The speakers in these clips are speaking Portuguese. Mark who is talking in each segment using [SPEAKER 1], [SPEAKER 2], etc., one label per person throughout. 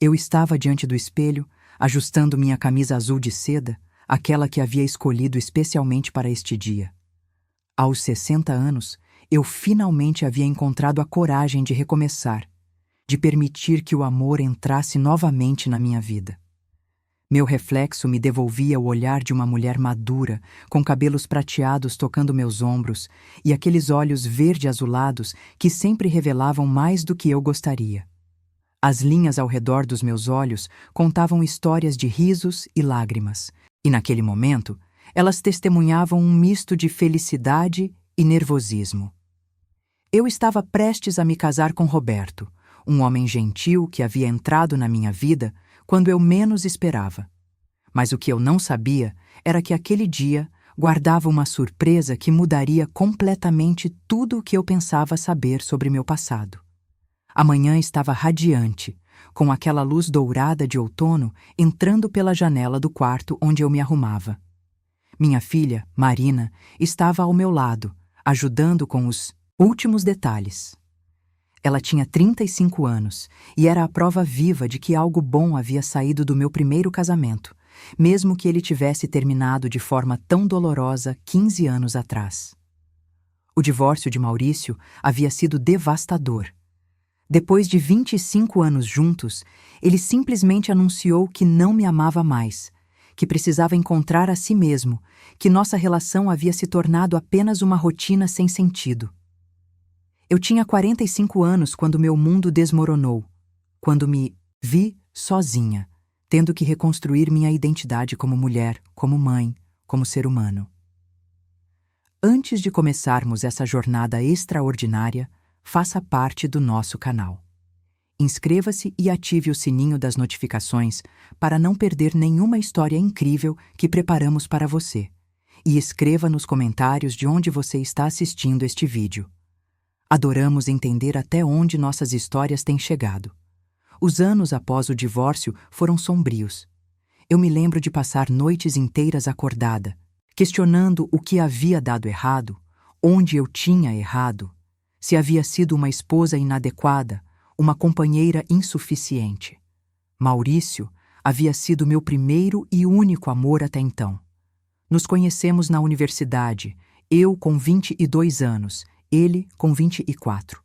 [SPEAKER 1] Eu estava diante do espelho, ajustando minha camisa azul de seda, aquela que havia escolhido especialmente para este dia. Aos 60 anos, eu finalmente havia encontrado a coragem de recomeçar, de permitir que o amor entrasse novamente na minha vida. Meu reflexo me devolvia o olhar de uma mulher madura, com cabelos prateados tocando meus ombros e aqueles olhos verde-azulados que sempre revelavam mais do que eu gostaria. As linhas ao redor dos meus olhos contavam histórias de risos e lágrimas, e naquele momento, elas testemunhavam um misto de felicidade e nervosismo. Eu estava prestes a me casar com Roberto, um homem gentil que havia entrado na minha vida quando eu menos esperava. Mas o que eu não sabia era que aquele dia guardava uma surpresa que mudaria completamente tudo o que eu pensava saber sobre meu passado. A manhã estava radiante, com aquela luz dourada de outono entrando pela janela do quarto onde eu me arrumava. Minha filha, Marina, estava ao meu lado, ajudando com os últimos detalhes. Ela tinha 35 anos e era a prova viva de que algo bom havia saído do meu primeiro casamento, mesmo que ele tivesse terminado de forma tão dolorosa 15 anos atrás. O divórcio de Maurício havia sido devastador. Depois de 25 anos juntos, ele simplesmente anunciou que não me amava mais, que precisava encontrar a si mesmo, que nossa relação havia se tornado apenas uma rotina sem sentido. Eu tinha 45 anos quando meu mundo desmoronou, quando me vi sozinha, tendo que reconstruir minha identidade como mulher, como mãe, como ser humano. Antes de começarmos essa jornada extraordinária, faça parte do nosso canal. Inscreva-se e ative o sininho das notificações para não perder nenhuma história incrível que preparamos para você. E escreva nos comentários de onde você está assistindo este vídeo. Adoramos entender até onde nossas histórias têm chegado. Os anos após o divórcio foram sombrios. Eu me lembro de passar noites inteiras acordada, questionando o que havia dado errado, onde eu tinha errado, se havia sido uma esposa inadequada, uma companheira insuficiente. Maurício havia sido meu primeiro e único amor até então. Nos conhecemos na universidade, eu com 22 anos, ele com 24.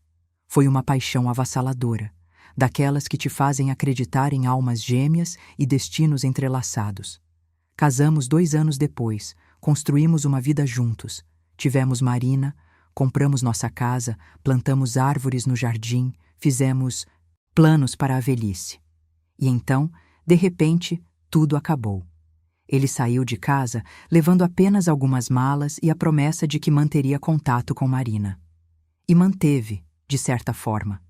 [SPEAKER 1] Foi uma paixão avassaladora, daquelas que te fazem acreditar em almas gêmeas e destinos entrelaçados. Casamos 2 anos depois, construímos uma vida juntos. Tivemos Marina, compramos nossa casa, plantamos árvores no jardim, fizemos planos para a velhice. E então, de repente, tudo acabou. Ele saiu de casa levando apenas algumas malas e a promessa de que manteria contato com Marina. E manteve, de certa forma.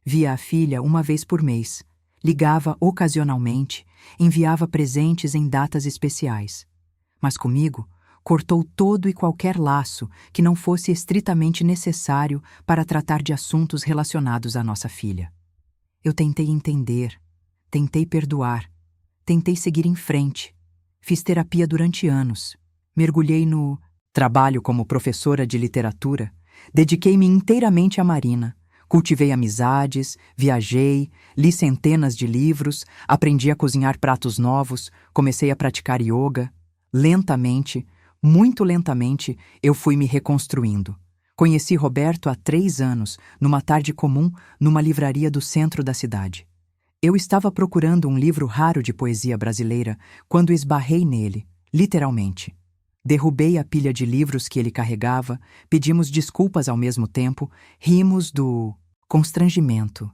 [SPEAKER 1] Via a filha uma vez por mês, ligava ocasionalmente, enviava presentes em datas especiais. Mas comigo, cortou todo e qualquer laço que não fosse estritamente necessário para tratar de assuntos relacionados à nossa filha. Eu tentei entender, tentei perdoar, tentei seguir em frente. Fiz terapia durante anos. Mergulhei no trabalho como professora de literatura. Dediquei-me inteiramente a Marina. Cultivei amizades, viajei, li centenas de livros, aprendi a cozinhar pratos novos, comecei a praticar yoga. Lentamente, muito lentamente, eu fui me reconstruindo. Conheci Roberto há 3 anos, numa tarde comum, numa livraria do centro da cidade. Eu estava procurando um livro raro de poesia brasileira quando esbarrei nele, literalmente. Derrubei a pilha de livros que ele carregava, pedimos desculpas ao mesmo tempo, rimos do constrangimento,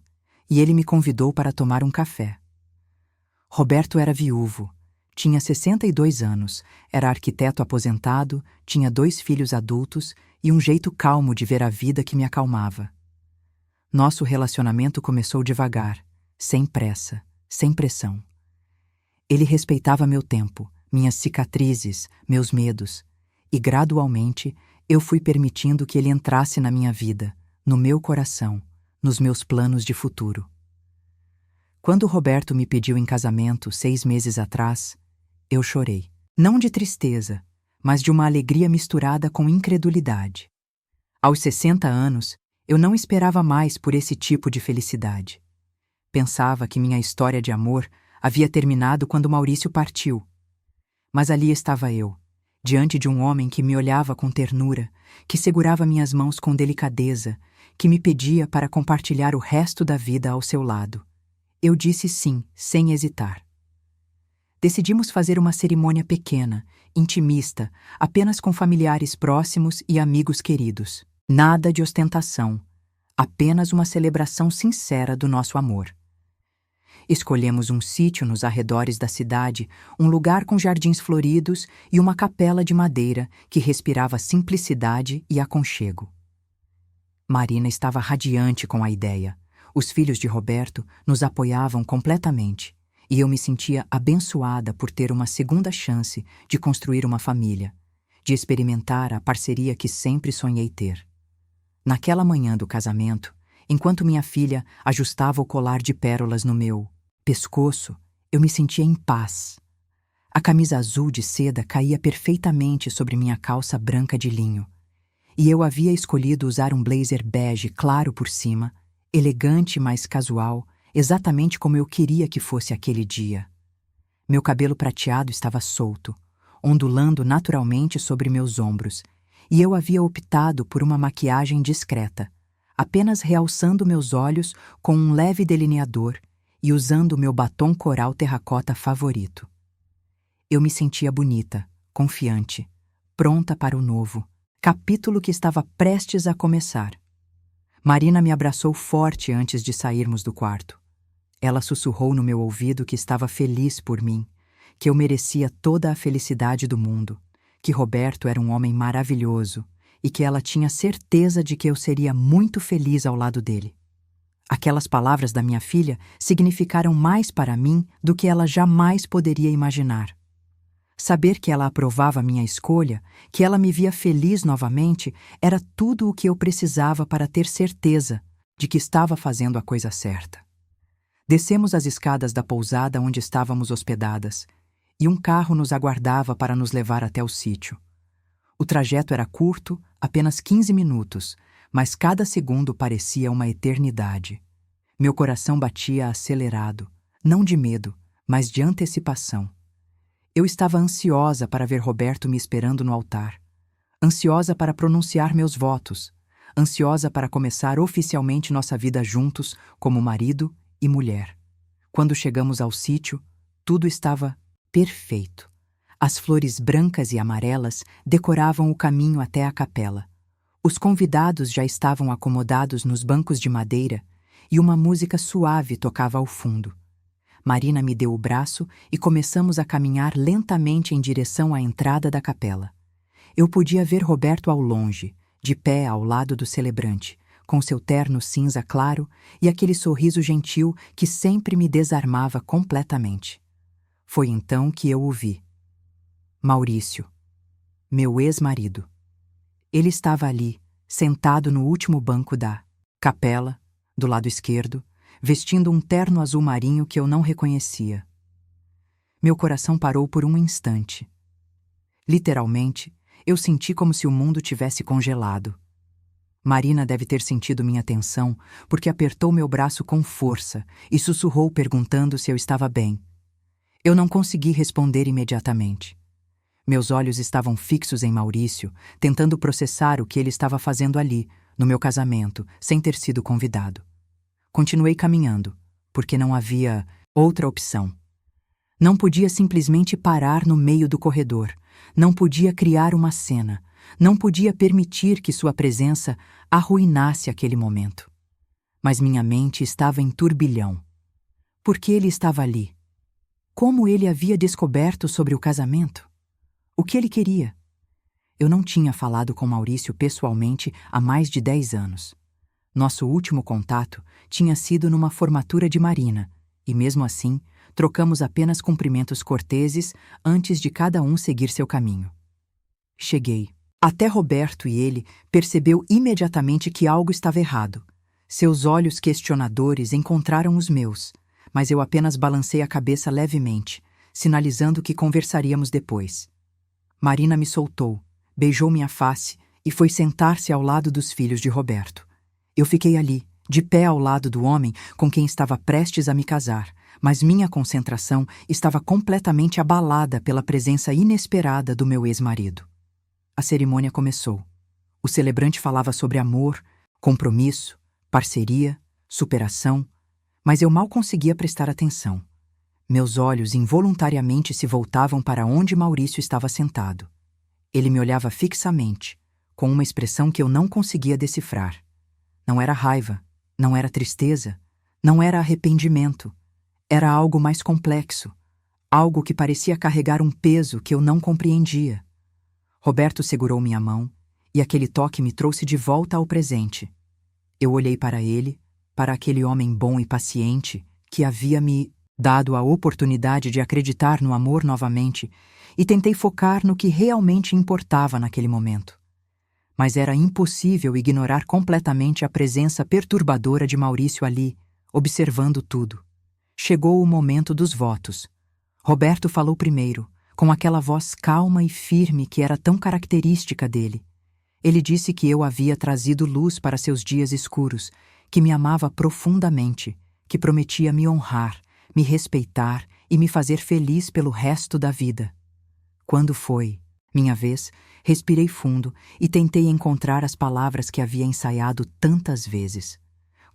[SPEAKER 1] e ele me convidou para tomar um café. Roberto era viúvo, tinha 62 anos, era arquiteto aposentado, tinha 2 filhos adultos e um jeito calmo de ver a vida que me acalmava. Nosso relacionamento começou devagar, sem pressa, sem pressão. Ele respeitava meu tempo, minhas cicatrizes, meus medos, e gradualmente eu fui permitindo que ele entrasse na minha vida, no meu coração, nos meus planos de futuro. Quando Roberto me pediu em casamento 6 meses atrás, eu chorei. Não de tristeza, mas de uma alegria misturada com incredulidade. Aos 60 anos, eu não esperava mais por esse tipo de felicidade. Pensava que minha história de amor havia terminado quando Maurício partiu. Mas ali estava eu, diante de um homem que me olhava com ternura, que segurava minhas mãos com delicadeza, que me pedia para compartilhar o resto da vida ao seu lado. Eu disse sim, sem hesitar. Decidimos fazer uma cerimônia pequena, intimista, apenas com familiares próximos e amigos queridos. Nada de ostentação, apenas uma celebração sincera do nosso amor. Escolhemos um sítio nos arredores da cidade, um lugar com jardins floridos e uma capela de madeira que respirava simplicidade e aconchego. Marina estava radiante com a ideia. Os filhos de Roberto nos apoiavam completamente, e eu me sentia abençoada por ter uma segunda chance de construir uma família, de experimentar a parceria que sempre sonhei ter. Naquela manhã do casamento, enquanto minha filha ajustava o colar de pérolas no meu pescoço, eu me sentia em paz. A camisa azul de seda caía perfeitamente sobre minha calça branca de linho, e eu havia escolhido usar um blazer bege claro por cima, elegante, mas casual, exatamente como eu queria que fosse aquele dia. Meu cabelo prateado estava solto, ondulando naturalmente sobre meus ombros, e eu havia optado por uma maquiagem discreta, apenas realçando meus olhos com um leve delineador e usando meu batom coral terracota favorito. Eu me sentia bonita, confiante, pronta para o novo capítulo que estava prestes a começar. Marina me abraçou forte antes de sairmos do quarto. Ela sussurrou no meu ouvido que estava feliz por mim, que eu merecia toda a felicidade do mundo, que Roberto era um homem maravilhoso e que ela tinha certeza de que eu seria muito feliz ao lado dele. Aquelas palavras da minha filha significaram mais para mim do que ela jamais poderia imaginar. Saber que ela aprovava minha escolha, que ela me via feliz novamente, era tudo o que eu precisava para ter certeza de que estava fazendo a coisa certa. Descemos as escadas da pousada onde estávamos hospedadas, e um carro nos aguardava para nos levar até o sítio. O trajeto era curto, apenas 15 minutos, mas cada segundo parecia uma eternidade. Meu coração batia acelerado, não de medo, mas de antecipação. Eu estava ansiosa para ver Roberto me esperando no altar, ansiosa para pronunciar meus votos, ansiosa para começar oficialmente nossa vida juntos como marido e mulher. Quando chegamos ao sítio, tudo estava perfeito. As flores brancas e amarelas decoravam o caminho até a capela. Os convidados já estavam acomodados nos bancos de madeira e uma música suave tocava ao fundo. Marina me deu o braço e começamos a caminhar lentamente em direção à entrada da capela. Eu podia ver Roberto ao longe, de pé ao lado do celebrante, com seu terno cinza claro e aquele sorriso gentil que sempre me desarmava completamente. Foi então que eu o vi. Maurício, meu ex-marido. Ele estava ali, sentado no último banco da capela, do lado esquerdo, vestindo um terno azul marinho que eu não reconhecia. Meu coração parou por um instante. Literalmente, eu senti como se o mundo tivesse congelado. Marina deve ter sentido minha tensão, porque apertou meu braço com força e sussurrou perguntando se eu estava bem. Eu não consegui responder imediatamente. Meus olhos estavam fixos em Maurício, tentando processar o que ele estava fazendo ali, no meu casamento, sem ter sido convidado. Continuei caminhando, porque não havia outra opção. Não podia simplesmente parar no meio do corredor, não podia criar uma cena, não podia permitir que sua presença arruinasse aquele momento. Mas minha mente estava em turbilhão. Por que ele estava ali? Como ele havia descoberto sobre o casamento? O que ele queria? Eu não tinha falado com Maurício pessoalmente há mais de 10 anos. Nosso último contato tinha sido numa formatura de Marina, e mesmo assim, trocamos apenas cumprimentos corteses antes de cada um seguir seu caminho. Cheguei. Até Roberto e ele percebeu imediatamente que algo estava errado. Seus olhos questionadores encontraram os meus, mas eu apenas balancei a cabeça levemente, sinalizando que conversaríamos depois. Marina me soltou, beijou minha face e foi sentar-se ao lado dos filhos de Roberto. Eu fiquei ali, de pé ao lado do homem com quem estava prestes a me casar, mas minha concentração estava completamente abalada pela presença inesperada do meu ex-marido. A cerimônia começou. O celebrante falava sobre amor, compromisso, parceria, superação, mas eu mal conseguia prestar atenção. Meus olhos involuntariamente se voltavam para onde Maurício estava sentado. Ele me olhava fixamente, com uma expressão que eu não conseguia decifrar. Não era raiva, não era tristeza, não era arrependimento. Era algo mais complexo, algo que parecia carregar um peso que eu não compreendia. Roberto segurou minha mão e aquele toque me trouxe de volta ao presente. Eu olhei para ele, para aquele homem bom e paciente que havia me dado a oportunidade de acreditar no amor novamente, e tentei focar no que realmente importava naquele momento. Mas era impossível ignorar completamente a presença perturbadora de Maurício ali, observando tudo. Chegou o momento dos votos. Roberto falou primeiro, com aquela voz calma e firme que era tão característica dele. Ele disse que eu havia trazido luz para seus dias escuros, que me amava profundamente, que prometia me honrar, me respeitar e me fazer feliz pelo resto da vida. Quando foi minha vez, respirei fundo e tentei encontrar as palavras que havia ensaiado tantas vezes.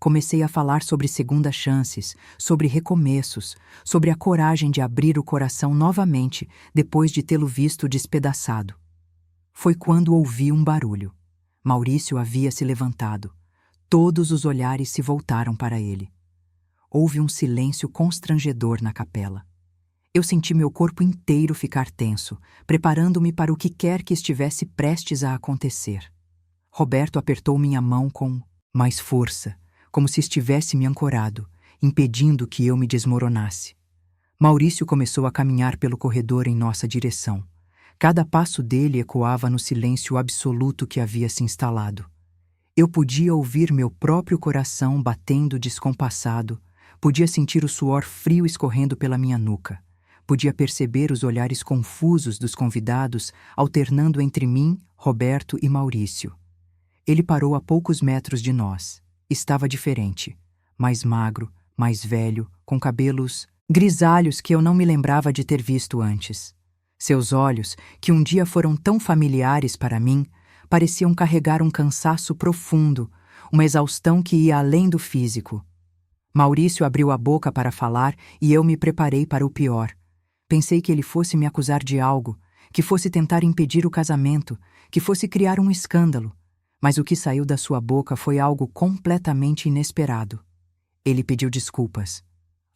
[SPEAKER 1] Comecei a falar sobre segundas chances, sobre recomeços, sobre a coragem de abrir o coração novamente depois de tê-lo visto despedaçado. Foi quando ouvi um barulho. Maurício havia se levantado. Todos os olhares se voltaram para ele. Houve um silêncio constrangedor na capela. Eu senti meu corpo inteiro ficar tenso, preparando-me para o que quer que estivesse prestes a acontecer. Roberto apertou minha mão com mais força, como se estivesse me ancorado, impedindo que eu me desmoronasse. Maurício começou a caminhar pelo corredor em nossa direção. Cada passo dele ecoava no silêncio absoluto que havia se instalado. Eu podia ouvir meu próprio coração batendo descompassado, podia sentir o suor frio escorrendo pela minha nuca. Podia perceber os olhares confusos dos convidados alternando entre mim, Roberto e Maurício. Ele parou a poucos metros de nós. Estava diferente. Mais magro, mais velho, com cabelos grisalhos que eu não me lembrava de ter visto antes. Seus olhos, que um dia foram tão familiares para mim, pareciam carregar um cansaço profundo, uma exaustão que ia além do físico. Maurício abriu a boca para falar e eu me preparei para o pior. Pensei que ele fosse me acusar de algo, que fosse tentar impedir o casamento, que fosse criar um escândalo. Mas o que saiu da sua boca foi algo completamente inesperado. Ele pediu desculpas.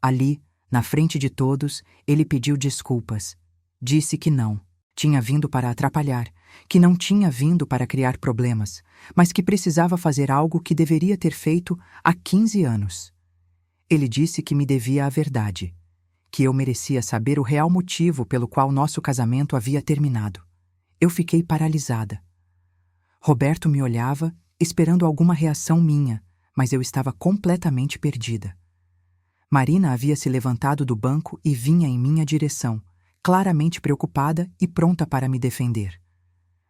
[SPEAKER 1] Ali, na frente de todos, ele pediu desculpas. Disse que não, tinha vindo para atrapalhar, que não tinha vindo para criar problemas, mas que precisava fazer algo que deveria ter feito há 15 anos. Ele disse que me devia a verdade, que eu merecia saber o real motivo pelo qual nosso casamento havia terminado. Eu fiquei paralisada. Roberto me olhava, esperando alguma reação minha, mas eu estava completamente perdida. Marina havia se levantado do banco e vinha em minha direção, claramente preocupada e pronta para me defender.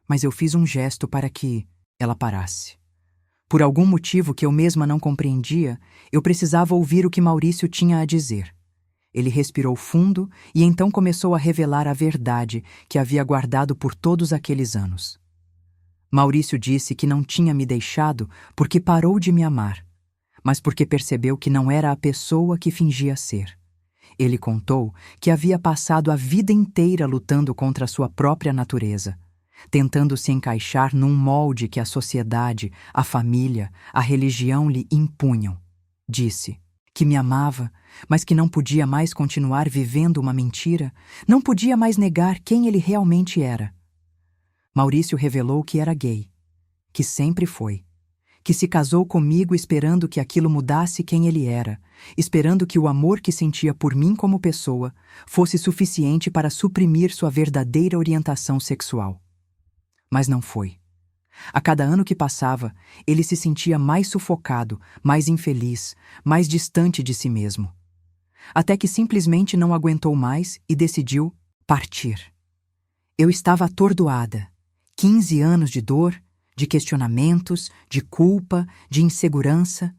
[SPEAKER 1] Mas eu fiz um gesto para que ela parasse. Por algum motivo que eu mesma não compreendia, eu precisava ouvir o que Maurício tinha a dizer. Ele respirou fundo e então começou a revelar a verdade que havia guardado por todos aqueles anos. Maurício disse que não tinha me deixado porque parou de me amar, mas porque percebeu que não era a pessoa que fingia ser. Ele contou que havia passado a vida inteira lutando contra a sua própria natureza, tentando se encaixar num molde que a sociedade, a família, a religião lhe impunham. Disse que me amava, mas que não podia mais continuar vivendo uma mentira, não podia mais negar quem ele realmente era. Maurício revelou que era gay, que sempre foi, que se casou comigo esperando que aquilo mudasse quem ele era, esperando que o amor que sentia por mim como pessoa fosse suficiente para suprimir sua verdadeira orientação sexual. Mas não foi. A cada ano que passava, ele se sentia mais sufocado, mais infeliz, mais distante de si mesmo. Até que simplesmente não aguentou mais e decidiu partir. Eu estava atordoada. 15 anos de dor, de questionamentos, de culpa, de insegurança.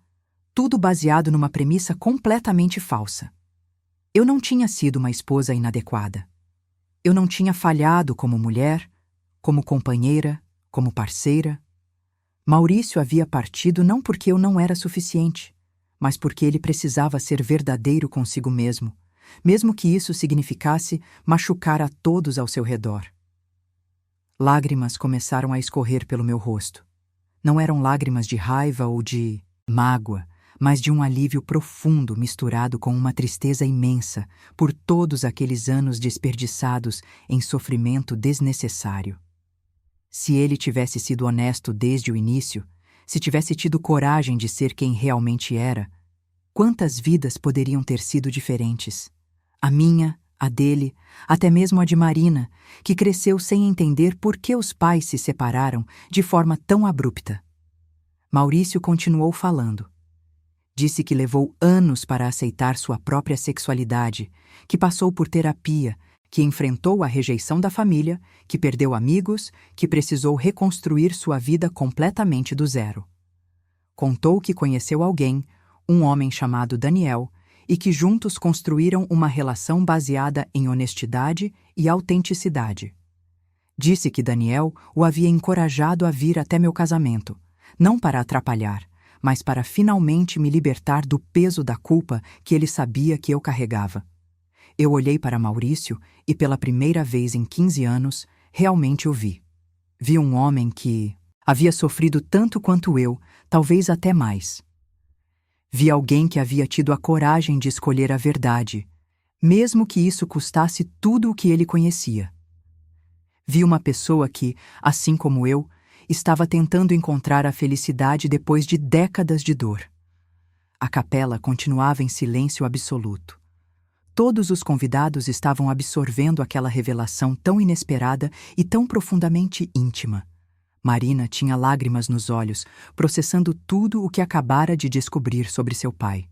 [SPEAKER 1] tudo baseado numa premissa completamente falsa. Eu não tinha sido uma esposa inadequada. Eu não tinha falhado como mulher, como companheira, como parceira. Maurício havia partido não porque eu não era suficiente, mas porque ele precisava ser verdadeiro consigo mesmo que isso significasse machucar a todos ao seu redor. Lágrimas começaram a escorrer pelo meu rosto. Não eram lágrimas de raiva ou de mágoa, mas de um alívio profundo misturado com uma tristeza imensa por todos aqueles anos desperdiçados em sofrimento desnecessário. Se ele tivesse sido honesto desde o início, se tivesse tido coragem de ser quem realmente era, quantas vidas poderiam ter sido diferentes? A minha, a dele, até mesmo a de Marina, que cresceu sem entender por que os pais se separaram de forma tão abrupta. Maurício continuou falando. Disse que levou anos para aceitar sua própria sexualidade, que passou por terapia, que enfrentou a rejeição da família, que perdeu amigos, que precisou reconstruir sua vida completamente do zero. Contou que conheceu alguém, um homem chamado Daniel, e que juntos construíram uma relação baseada em honestidade e autenticidade. Disse que Daniel o havia encorajado a vir até meu casamento, não para atrapalhar, mas para finalmente me libertar do peso da culpa que ele sabia que eu carregava. Eu olhei para Maurício e, pela primeira vez em 15 anos, realmente o vi. Vi um homem que havia sofrido tanto quanto eu, talvez até mais. Vi alguém que havia tido a coragem de escolher a verdade, mesmo que isso custasse tudo o que ele conhecia. Vi uma pessoa que, assim como eu, estava tentando encontrar a felicidade depois de décadas de dor. A capela continuava em silêncio absoluto. Todos os convidados estavam absorvendo aquela revelação tão inesperada e tão profundamente íntima. Marina tinha lágrimas nos olhos, processando tudo o que acabara de descobrir sobre seu pai.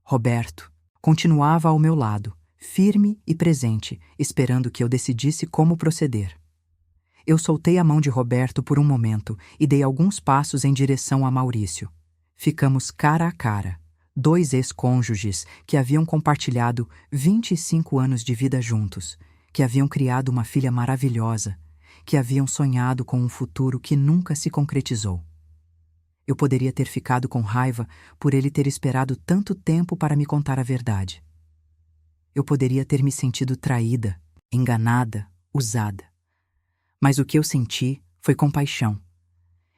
[SPEAKER 1] Roberto continuava ao meu lado, firme e presente, esperando que eu decidisse como proceder. Eu soltei a mão de Roberto por um momento e dei alguns passos em direção a Maurício. Ficamos cara a cara, dois ex-cônjuges que haviam compartilhado 25 anos de vida juntos, que haviam criado uma filha maravilhosa, que haviam sonhado com um futuro que nunca se concretizou. Eu poderia ter ficado com raiva por ele ter esperado tanto tempo para me contar a verdade. Eu poderia ter me sentido traída, enganada, usada. Mas o que eu senti foi compaixão.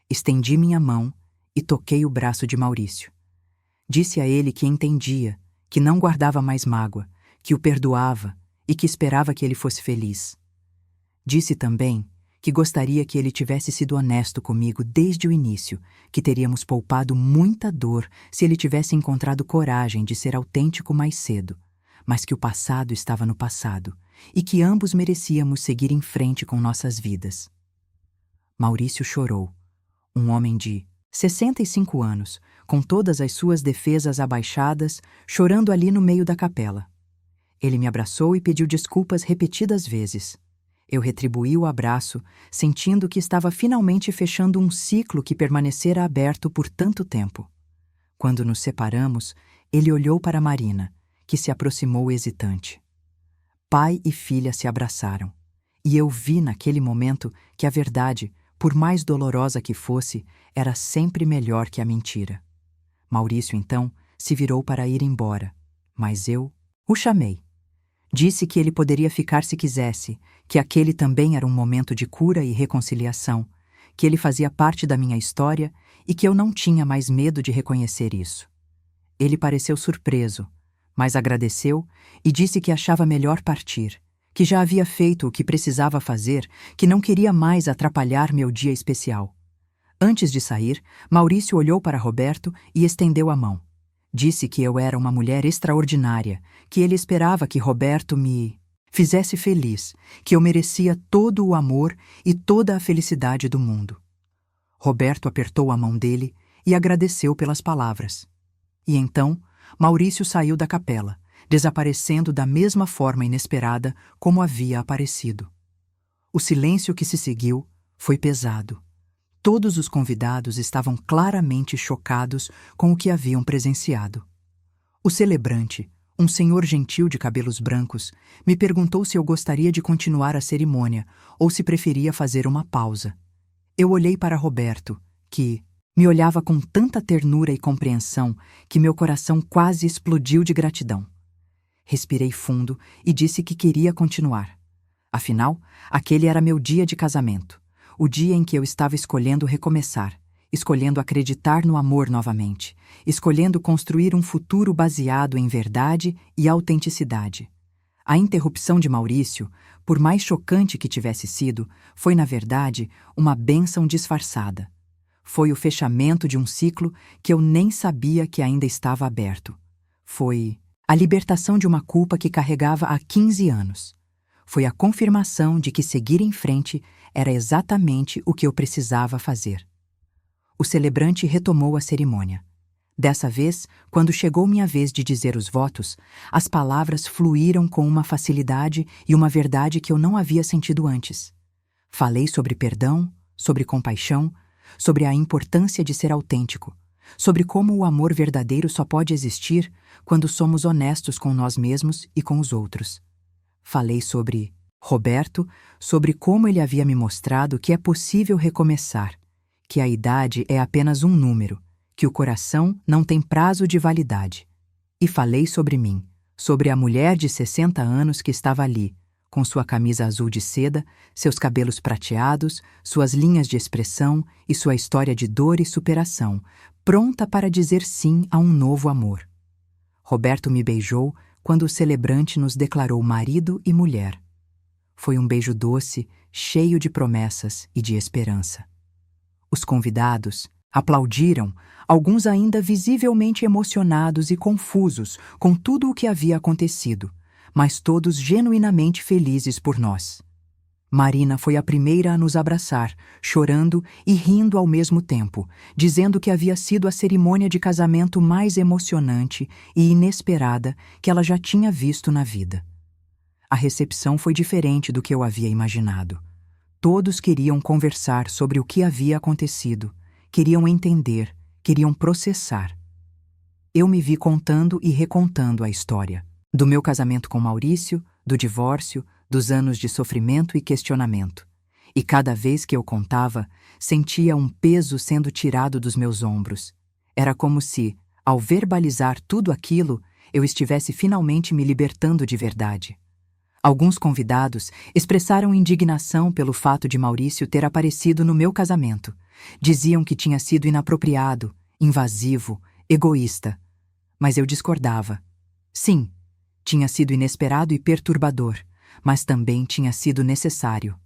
[SPEAKER 1] Estendi minha mão e toquei o braço de Maurício. Disse a ele que entendia, que não guardava mais mágoa, que o perdoava e que esperava que ele fosse feliz. Disse também que gostaria que ele tivesse sido honesto comigo desde o início, que teríamos poupado muita dor se ele tivesse encontrado coragem de ser autêntico mais cedo, mas que o passado estava no passado e que ambos merecíamos seguir em frente com nossas vidas. Maurício chorou, um homem de 65 anos, com todas as suas defesas abaixadas, chorando ali no meio da capela. Ele me abraçou e pediu desculpas repetidas vezes. Eu retribuí o abraço, sentindo que estava finalmente fechando um ciclo que permanecera aberto por tanto tempo. Quando nos separamos, ele olhou para Marina, que se aproximou hesitante. Pai e filha se abraçaram, e eu vi naquele momento que a verdade, por mais dolorosa que fosse, era sempre melhor que a mentira. Maurício, então, se virou para ir embora, mas eu o chamei. Disse que ele poderia ficar se quisesse, que aquele também era um momento de cura e reconciliação, que ele fazia parte da minha história e que eu não tinha mais medo de reconhecer isso. Ele pareceu surpreso, mas agradeceu e disse que achava melhor partir, que já havia feito o que precisava fazer, que não queria mais atrapalhar meu dia especial. Antes de sair, Maurício olhou para Roberto e estendeu a mão. Disse que eu era uma mulher extraordinária, que ele esperava que Roberto me fizesse feliz, que eu merecia todo o amor e toda a felicidade do mundo. Roberto apertou a mão dele e agradeceu pelas palavras. E então, Maurício saiu da capela, desaparecendo da mesma forma inesperada como havia aparecido. O silêncio que se seguiu foi pesado. todos os convidados estavam claramente chocados com o que haviam presenciado. O celebrante, um senhor gentil de cabelos brancos, me perguntou se eu gostaria de continuar a cerimônia ou se preferia fazer uma pausa. Eu olhei para Roberto, que me olhava com tanta ternura e compreensão que meu coração quase explodiu de gratidão. Respirei fundo e disse que queria continuar. Afinal, aquele era meu dia de casamento, o dia em que eu estava escolhendo recomeçar, escolhendo acreditar no amor novamente, escolhendo construir um futuro baseado em verdade e autenticidade. A interrupção de Maurício, por mais chocante que tivesse sido, foi, na verdade, uma bênção disfarçada. Foi o fechamento de um ciclo que eu nem sabia que ainda estava aberto. Foi a libertação de uma culpa que carregava há 15 anos. Foi a confirmação de que seguir em frente era exatamente o que eu precisava fazer. O celebrante retomou a cerimônia. Dessa vez, quando chegou minha vez de dizer os votos, as palavras fluíram com uma facilidade e uma verdade que eu não havia sentido antes. Falei sobre perdão, sobre compaixão, sobre a importância de ser autêntico, sobre como o amor verdadeiro só pode existir quando somos honestos com nós mesmos e com os outros. Falei sobre Roberto, sobre como ele havia me mostrado que é possível recomeçar, que a idade é apenas um número, que o coração não tem prazo de validade. E falei sobre mim, sobre a mulher de 60 anos que estava ali, com sua camisa azul de seda, seus cabelos prateados, suas linhas de expressão e sua história de dor e superação, pronta para dizer sim a um novo amor. Roberto me beijou quando o celebrante nos declarou marido e mulher. Foi um beijo doce, cheio de promessas e de esperança. Os convidados aplaudiram, alguns ainda visivelmente emocionados e confusos com tudo o que havia acontecido, mas todos genuinamente felizes por nós. Marina foi a primeira a nos abraçar, chorando e rindo ao mesmo tempo, dizendo que havia sido a cerimônia de casamento mais emocionante e inesperada que ela já tinha visto na vida. A recepção foi diferente do que eu havia imaginado. Todos queriam conversar sobre o que havia acontecido, queriam entender, queriam processar. Eu me vi contando e recontando a história. Do meu casamento com Maurício, do divórcio, dos anos de sofrimento e questionamento. E cada vez que eu contava, sentia um peso sendo tirado dos meus ombros. Era como se, ao verbalizar tudo aquilo, eu estivesse finalmente me libertando de verdade. Alguns convidados expressaram indignação pelo fato de Maurício ter aparecido no meu casamento. Diziam que tinha sido inapropriado, invasivo, egoísta. Mas eu discordava. Sim, tinha sido inesperado e perturbador, mas também tinha sido necessário.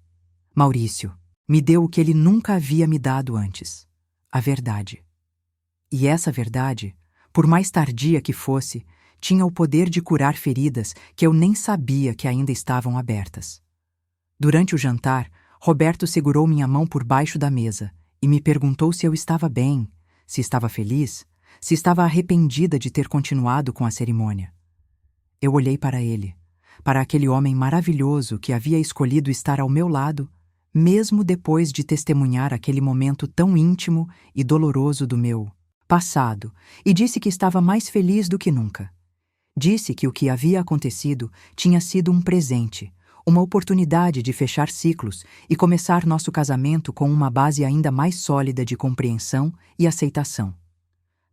[SPEAKER 1] Maurício me deu o que ele nunca havia me dado antes: a verdade. E essa verdade, por mais tardia que fosse, tinha o poder de curar feridas que eu nem sabia que ainda estavam abertas. Durante o jantar, Roberto segurou minha mão por baixo da mesa e me perguntou se eu estava bem, se estava feliz, se estava arrependida de ter continuado com a cerimônia. Eu olhei para ele, para aquele homem maravilhoso que havia escolhido estar ao meu lado, mesmo depois de testemunhar aquele momento tão íntimo e doloroso do meu passado, e disse que estava mais feliz do que nunca. Disse que o que havia acontecido tinha sido um presente, uma oportunidade de fechar ciclos e começar nosso casamento com uma base ainda mais sólida de compreensão e aceitação.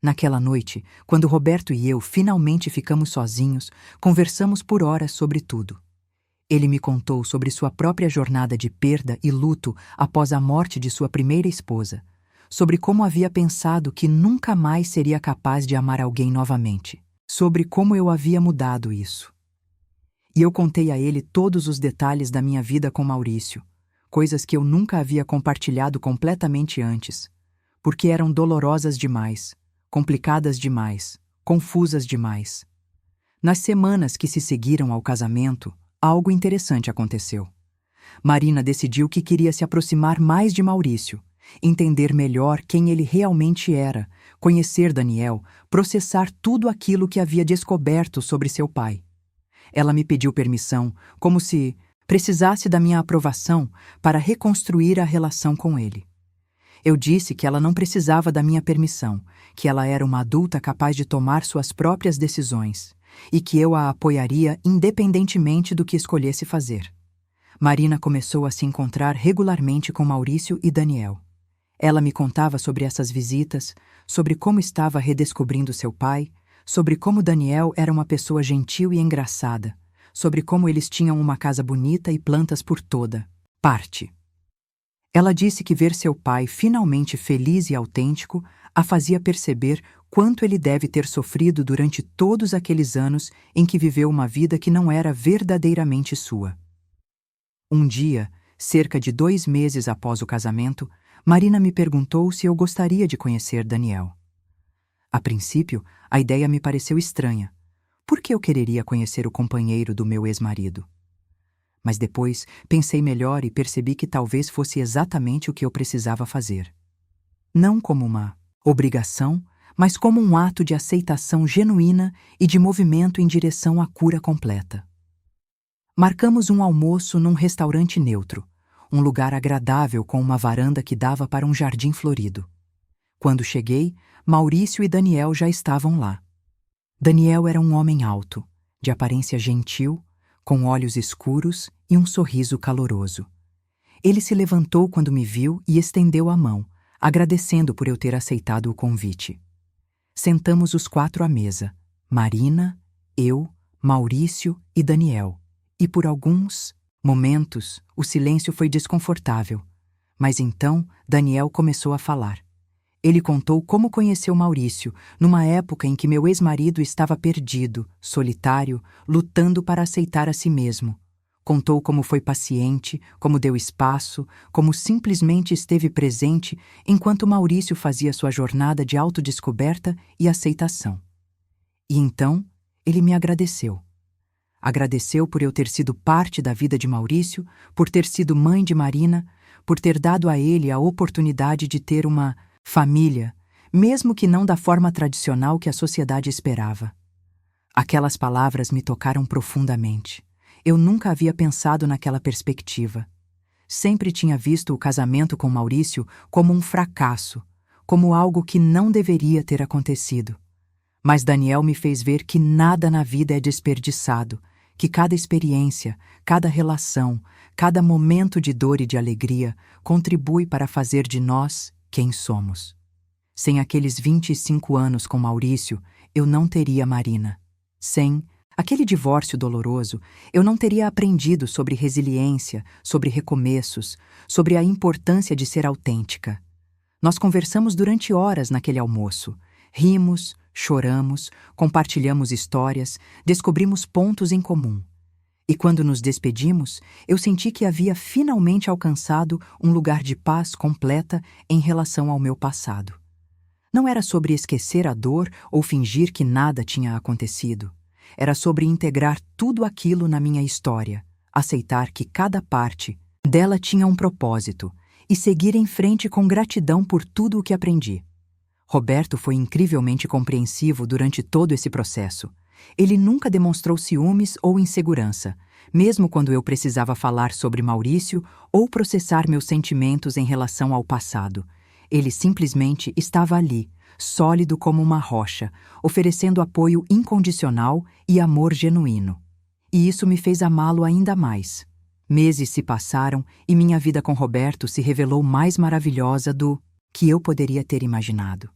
[SPEAKER 1] Naquela noite, quando Roberto e eu finalmente ficamos sozinhos, conversamos por horas sobre tudo. Ele me contou sobre sua própria jornada de perda e luto após a morte de sua primeira esposa, sobre como havia pensado que nunca mais seria capaz de amar alguém novamente, sobre como eu havia mudado isso. E eu contei a ele todos os detalhes da minha vida com Maurício, coisas que eu nunca havia compartilhado completamente antes, porque eram dolorosas demais, complicadas demais, confusas demais. Nas semanas que se seguiram ao casamento, algo interessante aconteceu. Marina decidiu que queria se aproximar mais de Maurício, entender melhor quem ele realmente era, conhecer Daniel, processar tudo aquilo que havia descoberto sobre seu pai. Ela me pediu permissão, como se precisasse da minha aprovação para reconstruir a relação com ele. Eu disse que ela não precisava da minha permissão, que ela era uma adulta capaz de tomar suas próprias decisões e que eu a apoiaria independentemente do que escolhesse fazer. Marina começou a se encontrar regularmente com Maurício e Daniel. Ela me contava sobre essas visitas, sobre como estava redescobrindo seu pai, sobre como Daniel era uma pessoa gentil e engraçada, sobre como eles tinham uma casa bonita e plantas por toda parte. Ela disse que ver seu pai finalmente feliz e autêntico a fazia perceber quanto ele deve ter sofrido durante todos aqueles anos em que viveu uma vida que não era verdadeiramente sua. Um dia, cerca de 2 meses após o casamento, Marina me perguntou se eu gostaria de conhecer Daniel. A princípio, a ideia me pareceu estranha. Por que eu quereria conhecer o companheiro do meu ex-marido? Mas depois pensei melhor e percebi que talvez fosse exatamente o que eu precisava fazer. Não como uma obrigação, mas como um ato de aceitação genuína e de movimento em direção à cura completa. Marcamos um almoço num restaurante neutro, um lugar agradável com uma varanda que dava para um jardim florido. Quando cheguei, Maurício e Daniel já estavam lá. Daniel era um homem alto, de aparência gentil, com olhos escuros e um sorriso caloroso. Ele se levantou quando me viu e estendeu a mão, agradecendo por eu ter aceitado o convite. Sentamos os 4 à mesa, Marina, eu, Maurício e Daniel. E por alguns momentos, o silêncio foi desconfortável. Mas então, Daniel começou a falar. Ele contou como conheceu Maurício, numa época em que meu ex-marido estava perdido, solitário, lutando para aceitar a si mesmo. Contou como foi paciente, como deu espaço, como simplesmente esteve presente enquanto Maurício fazia sua jornada de autodescoberta e aceitação. E então, ele me agradeceu. Agradeceu por eu ter sido parte da vida de Maurício, por ter sido mãe de Marina, por ter dado a ele a oportunidade de ter uma família, mesmo que não da forma tradicional que a sociedade esperava. Aquelas palavras me tocaram profundamente. Eu nunca havia pensado naquela perspectiva. Sempre tinha visto o casamento com Maurício como um fracasso, como algo que não deveria ter acontecido. Mas Daniel me fez ver que nada na vida é desperdiçado, que cada experiência, cada relação, cada momento de dor e de alegria contribui para fazer de nós quem somos. Sem aqueles 25 anos com Maurício, eu não teria Marina. Sem aquele divórcio doloroso, eu não teria aprendido sobre resiliência, sobre recomeços, sobre a importância de ser autêntica. Nós conversamos durante horas naquele almoço. Rimos, choramos, compartilhamos histórias, descobrimos pontos em comum. E quando nos despedimos, eu senti que havia finalmente alcançado um lugar de paz completa em relação ao meu passado. Não era sobre esquecer a dor ou fingir que nada tinha acontecido. Era sobre integrar tudo aquilo na minha história, aceitar que cada parte dela tinha um propósito e seguir em frente com gratidão por tudo o que aprendi. Roberto foi incrivelmente compreensivo durante todo esse processo. Ele nunca demonstrou ciúmes ou insegurança, mesmo quando eu precisava falar sobre Maurício ou processar meus sentimentos em relação ao passado. Ele simplesmente estava ali, sólido como uma rocha, oferecendo apoio incondicional e amor genuíno. E isso me fez amá-lo ainda mais. Meses se passaram e minha vida com Roberto se revelou mais maravilhosa do que eu poderia ter imaginado.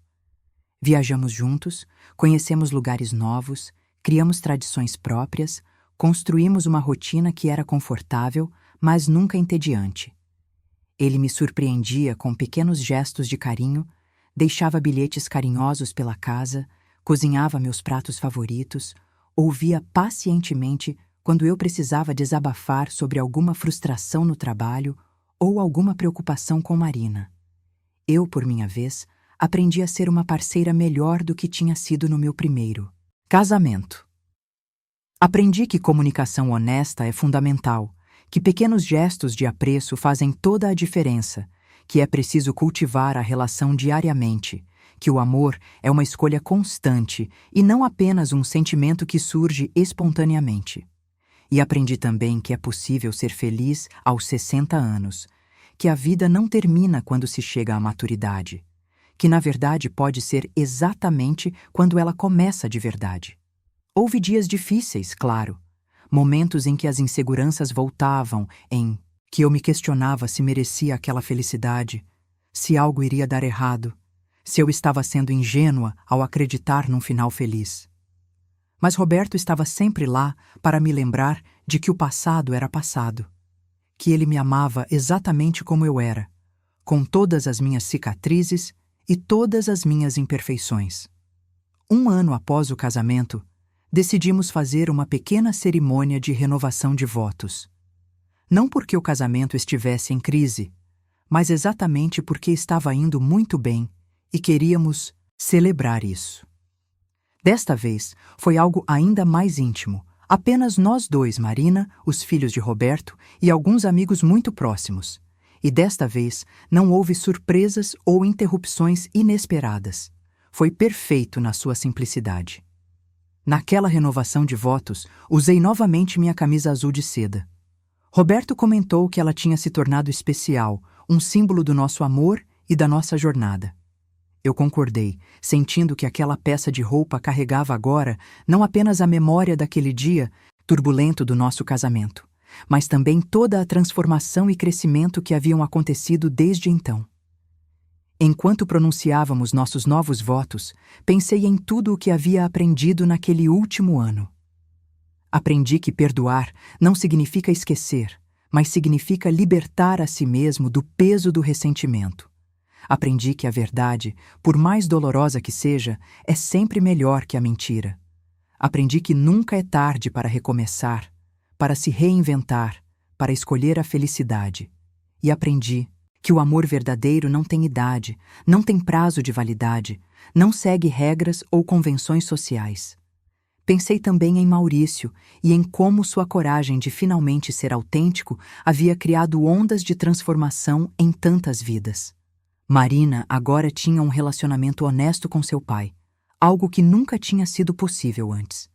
[SPEAKER 1] Viajamos juntos, conhecemos lugares novos, criamos tradições próprias, construímos uma rotina que era confortável, mas nunca entediante. Ele me surpreendia com pequenos gestos de carinho, deixava bilhetes carinhosos pela casa, cozinhava meus pratos favoritos, ouvia pacientemente quando eu precisava desabafar sobre alguma frustração no trabalho ou alguma preocupação com Marina. Eu, por minha vez, aprendi a ser uma parceira melhor do que tinha sido no meu primeiro casamento. Aprendi que comunicação honesta é fundamental, que pequenos gestos de apreço fazem toda a diferença, que é preciso cultivar a relação diariamente, que o amor é uma escolha constante e não apenas um sentimento que surge espontaneamente. E aprendi também que é possível ser feliz aos 60 anos, que a vida não termina quando se chega à maturidade, que na verdade pode ser exatamente quando ela começa de verdade. Houve dias difíceis, claro, momentos em que as inseguranças voltavam, em que eu me questionava se merecia aquela felicidade, se algo iria dar errado, se eu estava sendo ingênua ao acreditar num final feliz. Mas Roberto estava sempre lá para me lembrar de que o passado era passado, que ele me amava exatamente como eu era, com todas as minhas cicatrizes e todas as minhas imperfeições. 1 ano após o casamento, decidimos fazer uma pequena cerimônia de renovação de votos. Não porque o casamento estivesse em crise, mas exatamente porque estava indo muito bem e queríamos celebrar isso. Desta vez, foi algo ainda mais íntimo, apenas nós dois, Marina, os filhos de Roberto e alguns amigos muito próximos. E desta vez, não houve surpresas ou interrupções inesperadas. Foi perfeito na sua simplicidade. Naquela renovação de votos, usei novamente minha camisa azul de seda. Roberto comentou que ela tinha se tornado especial, um símbolo do nosso amor e da nossa jornada. Eu concordei, sentindo que aquela peça de roupa carregava agora não apenas a memória daquele dia turbulento do nosso casamento, mas também toda a transformação e crescimento que haviam acontecido desde então. Enquanto pronunciávamos nossos novos votos, pensei em tudo o que havia aprendido naquele último ano. Aprendi que perdoar não significa esquecer, mas significa libertar a si mesmo do peso do ressentimento. Aprendi que a verdade, por mais dolorosa que seja, é sempre melhor que a mentira. Aprendi que nunca é tarde para recomeçar, para se reinventar, para escolher a felicidade. E aprendi que o amor verdadeiro não tem idade, não tem prazo de validade, não segue regras ou convenções sociais. Pensei também em Maurício e em como sua coragem de finalmente ser autêntico havia criado ondas de transformação em tantas vidas. Marina agora tinha um relacionamento honesto com seu pai, algo que nunca tinha sido possível antes.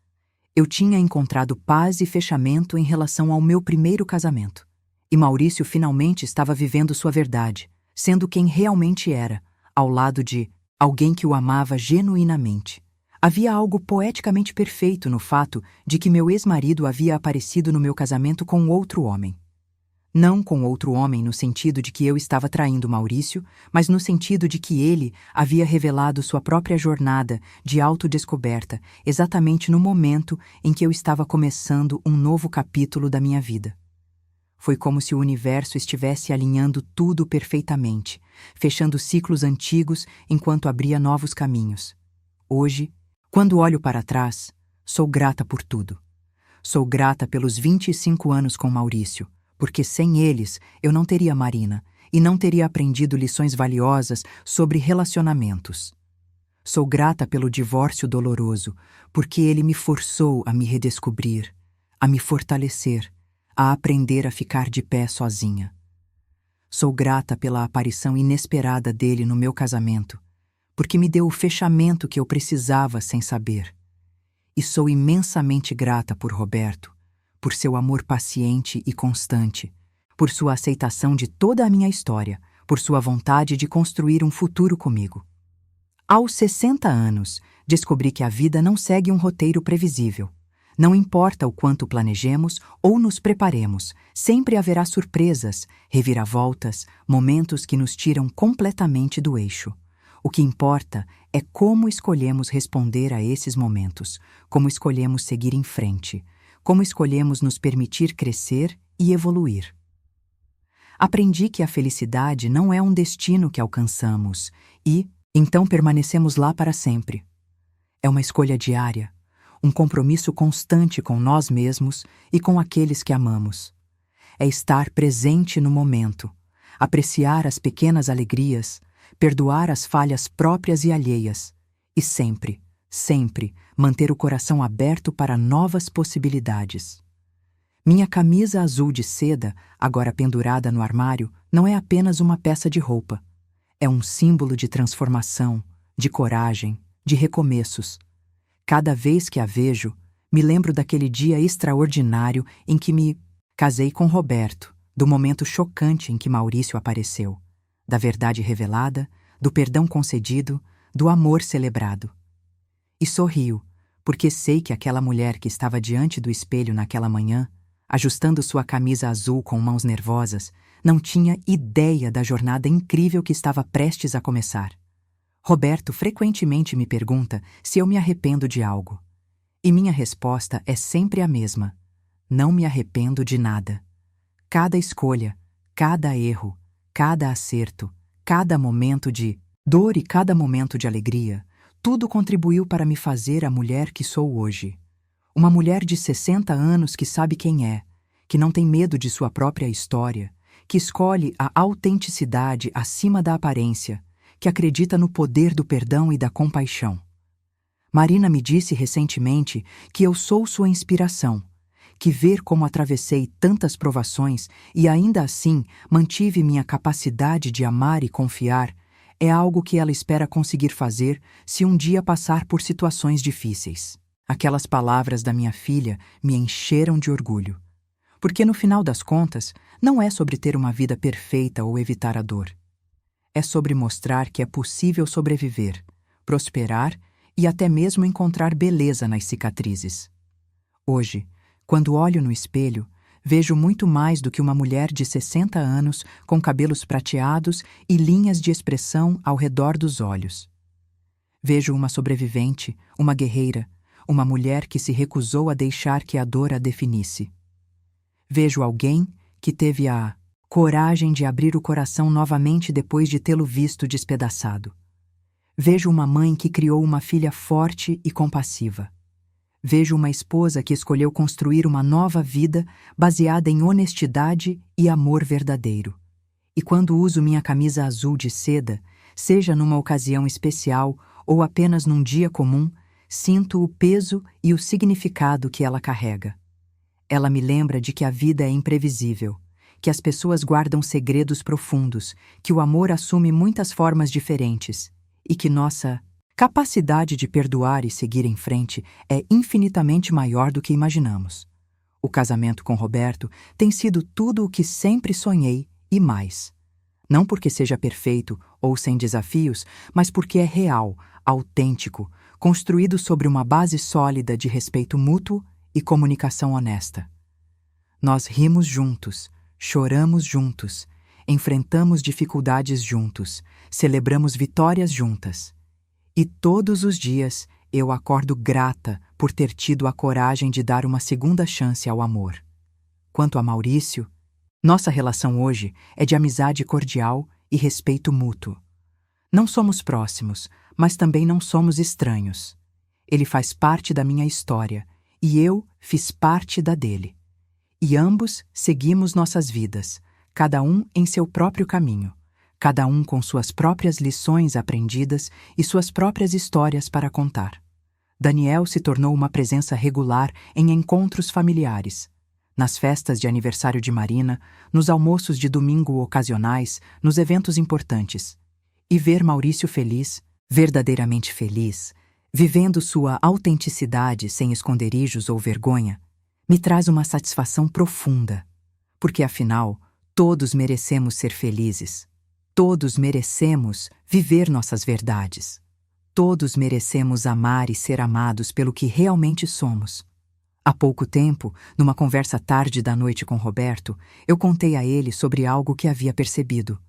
[SPEAKER 1] Eu tinha encontrado paz e fechamento em relação ao meu primeiro casamento. E Maurício finalmente estava vivendo sua verdade, sendo quem realmente era, ao lado de alguém que o amava genuinamente. Havia algo poeticamente perfeito no fato de que meu ex-marido havia aparecido no meu casamento com outro homem. Não com outro homem no sentido de que eu estava traindo Maurício, mas no sentido de que ele havia revelado sua própria jornada de autodescoberta exatamente no momento em que eu estava começando um novo capítulo da minha vida. Foi como se o universo estivesse alinhando tudo perfeitamente, fechando ciclos antigos enquanto abria novos caminhos. Hoje, quando olho para trás, sou grata por tudo. Sou grata pelos 25 anos com Maurício, porque sem eles eu não teria Marina e não teria aprendido lições valiosas sobre relacionamentos. Sou grata pelo divórcio doloroso, porque ele me forçou a me redescobrir, a me fortalecer, a aprender a ficar de pé sozinha. Sou grata pela aparição inesperada dele no meu casamento, porque me deu o fechamento que eu precisava sem saber. E sou imensamente grata por Roberto, por seu amor paciente e constante, por sua aceitação de toda a minha história, por sua vontade de construir um futuro comigo. Aos 60 anos, descobri que a vida não segue um roteiro previsível. Não importa o quanto planejemos ou nos preparemos, sempre haverá surpresas, reviravoltas, momentos que nos tiram completamente do eixo. O que importa é como escolhemos responder a esses momentos, como escolhemos seguir em frente, como escolhemos nos permitir crescer e evoluir. Aprendi que a felicidade não é um destino que alcançamos e, então, permanecemos lá para sempre. É uma escolha diária, um compromisso constante com nós mesmos e com aqueles que amamos. É estar presente no momento, apreciar as pequenas alegrias, perdoar as falhas próprias e alheias e sempre, sempre manter o coração aberto para novas possibilidades. Minha camisa azul de seda, agora pendurada no armário, não é apenas uma peça de roupa. É um símbolo de transformação, de coragem, de recomeços. Cada vez que a vejo, me lembro daquele dia extraordinário em que me casei com Roberto, do momento chocante em que Maurício apareceu, da verdade revelada, do perdão concedido, do amor celebrado. E sorrio, porque sei que aquela mulher que estava diante do espelho naquela manhã, ajustando sua camisa azul com mãos nervosas, não tinha ideia da jornada incrível que estava prestes a começar. Roberto frequentemente me pergunta se eu me arrependo de algo. E minha resposta é sempre a mesma: não me arrependo de nada. Cada escolha, cada erro, cada acerto, cada momento de dor e cada momento de alegria, tudo contribuiu para me fazer a mulher que sou hoje. Uma mulher de 60 anos que sabe quem é, que não tem medo de sua própria história, que escolhe a autenticidade acima da aparência, que acredita no poder do perdão e da compaixão. Marina me disse recentemente que eu sou sua inspiração, que ver como atravessei tantas provações e ainda assim mantive minha capacidade de amar e confiar é algo que ela espera conseguir fazer se um dia passar por situações difíceis. Aquelas palavras da minha filha me encheram de orgulho. Porque no final das contas, não é sobre ter uma vida perfeita ou evitar a dor. É sobre mostrar que é possível sobreviver, prosperar e até mesmo encontrar beleza nas cicatrizes. Hoje, quando olho no espelho, vejo muito mais do que uma mulher de 60 anos com cabelos prateados e linhas de expressão ao redor dos olhos. Vejo uma sobrevivente, uma guerreira, uma mulher que se recusou a deixar que a dor a definisse. Vejo alguém que teve a coragem de abrir o coração novamente depois de tê-lo visto despedaçado. Vejo uma mãe que criou uma filha forte e compassiva. Vejo uma esposa que escolheu construir uma nova vida baseada em honestidade e amor verdadeiro. E quando uso minha camisa azul de seda, seja numa ocasião especial ou apenas num dia comum, sinto o peso e o significado que ela carrega. Ela me lembra de que a vida é imprevisível, que as pessoas guardam segredos profundos, que o amor assume muitas formas diferentes e que nossa capacidade de perdoar e seguir em frente é infinitamente maior do que imaginamos. O casamento com Roberto tem sido tudo o que sempre sonhei e mais. Não porque seja perfeito ou sem desafios, mas porque é real, autêntico, construído sobre uma base sólida de respeito mútuo e comunicação honesta. Nós rimos juntos, choramos juntos, enfrentamos dificuldades juntos, celebramos vitórias juntas. E todos os dias eu acordo grata por ter tido a coragem de dar uma segunda chance ao amor. Quanto a Maurício, nossa relação hoje é de amizade cordial e respeito mútuo. Não somos próximos, mas também não somos estranhos. Ele faz parte da minha história e eu fiz parte da dele. E ambos seguimos nossas vidas, cada um em seu próprio caminho, cada um com suas próprias lições aprendidas e suas próprias histórias para contar. Daniel se tornou uma presença regular em encontros familiares, nas festas de aniversário de Marina, nos almoços de domingo ocasionais, nos eventos importantes. E ver Maurício feliz, verdadeiramente feliz, vivendo sua autenticidade sem esconderijos ou vergonha, me traz uma satisfação profunda, porque afinal, todos merecemos ser felizes. Todos merecemos viver nossas verdades. Todos merecemos amar e ser amados pelo que realmente somos. Há pouco tempo, numa conversa tarde da noite com Roberto, eu contei a ele sobre algo que havia percebido.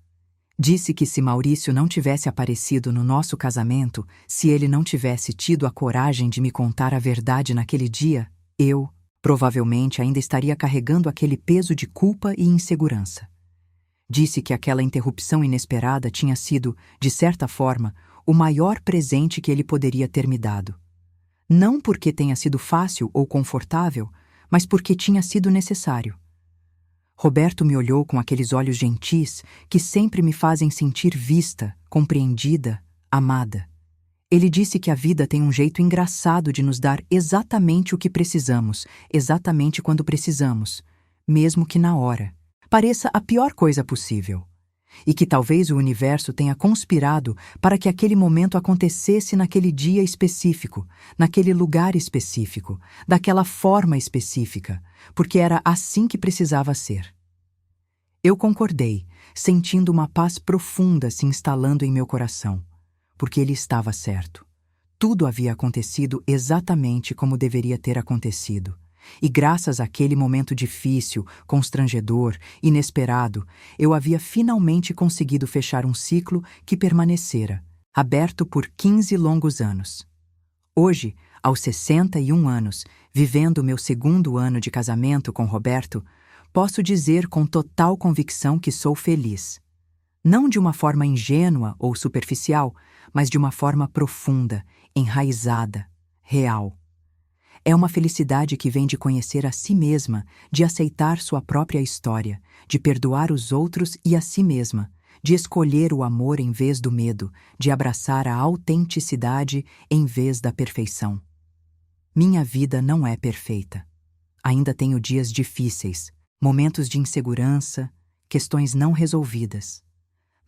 [SPEAKER 1] Disse que se Maurício não tivesse aparecido no nosso casamento, se ele não tivesse tido a coragem de me contar a verdade naquele dia, eu, provavelmente, ainda estaria carregando aquele peso de culpa e insegurança. Disse que aquela interrupção inesperada tinha sido, de certa forma, o maior presente que ele poderia ter me dado. Não porque tenha sido fácil ou confortável, mas porque tinha sido necessário. Roberto me olhou com aqueles olhos gentis que sempre me fazem sentir vista, compreendida, amada. Ele disse que a vida tem um jeito engraçado de nos dar exatamente o que precisamos, exatamente quando precisamos, mesmo que na hora pareça a pior coisa possível, e que talvez o universo tenha conspirado para que aquele momento acontecesse naquele dia específico, naquele lugar específico, daquela forma específica, porque era assim que precisava ser. Eu concordei, sentindo uma paz profunda se instalando em meu coração, porque ele estava certo. Tudo havia acontecido exatamente como deveria ter acontecido. E graças àquele momento difícil, constrangedor, inesperado, eu havia finalmente conseguido fechar um ciclo que permanecera, aberto por 15 longos anos. Hoje, aos 61 anos, vivendo meu segundo ano de casamento com Roberto, posso dizer com total convicção que sou feliz. Não de uma forma ingênua ou superficial, mas de uma forma profunda, enraizada, real. É uma felicidade que vem de conhecer a si mesma, de aceitar sua própria história, de perdoar os outros e a si mesma, de escolher o amor em vez do medo, de abraçar a autenticidade em vez da perfeição. Minha vida não é perfeita. Ainda tenho dias difíceis, momentos de insegurança, questões não resolvidas.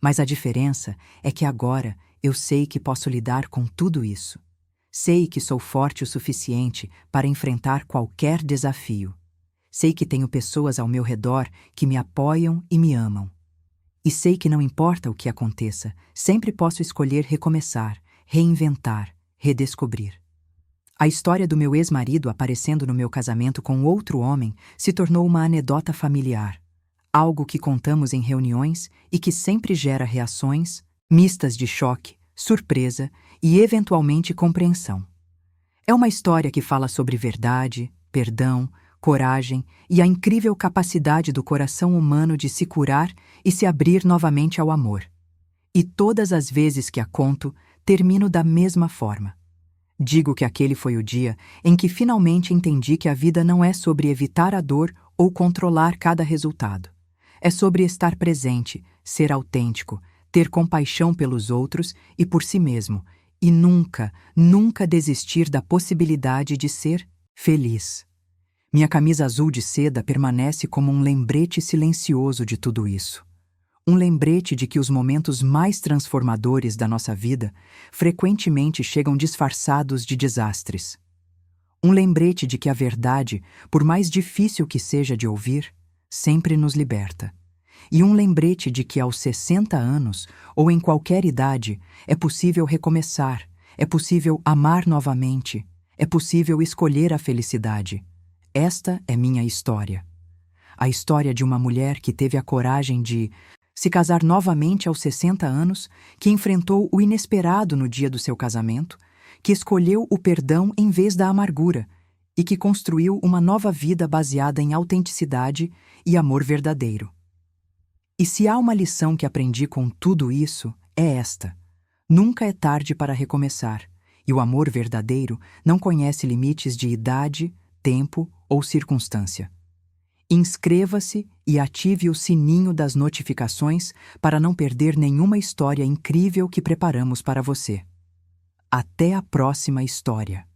[SPEAKER 1] Mas a diferença é que agora eu sei que posso lidar com tudo isso. Sei que sou forte o suficiente para enfrentar qualquer desafio. Sei que tenho pessoas ao meu redor que me apoiam e me amam. E sei que não importa o que aconteça, sempre posso escolher recomeçar, reinventar, redescobrir. A história do meu ex-marido aparecendo no meu casamento com outro homem se tornou uma anedota familiar. Algo que contamos em reuniões e que sempre gera reações mistas de choque, surpresa e, eventualmente, compreensão. É uma história que fala sobre verdade, perdão, coragem e a incrível capacidade do coração humano de se curar e se abrir novamente ao amor. E todas as vezes que a conto, termino da mesma forma. Digo que aquele foi o dia em que finalmente entendi que a vida não é sobre evitar a dor ou controlar cada resultado. É sobre estar presente, ser autêntico, ter compaixão pelos outros e por si mesmo, e nunca, nunca desistir da possibilidade de ser feliz. Minha camisa azul de seda permanece como um lembrete silencioso de tudo isso. Um lembrete de que os momentos mais transformadores da nossa vida frequentemente chegam disfarçados de desastres. Um lembrete de que a verdade, por mais difícil que seja de ouvir, sempre nos liberta. E um lembrete de que aos 60 anos, ou em qualquer idade, é possível recomeçar, é possível amar novamente, é possível escolher a felicidade. Esta é minha história. A história de uma mulher que teve a coragem de se casar novamente aos 60 anos, que enfrentou o inesperado no dia do seu casamento, que escolheu o perdão em vez da amargura e que construiu uma nova vida baseada em autenticidade e amor verdadeiro. E se há uma lição que aprendi com tudo isso, é esta: nunca é tarde para recomeçar, e o amor verdadeiro não conhece limites de idade, tempo ou circunstância. Inscreva-se e ative o sininho das notificações para não perder nenhuma história incrível que preparamos para você. Até a próxima história!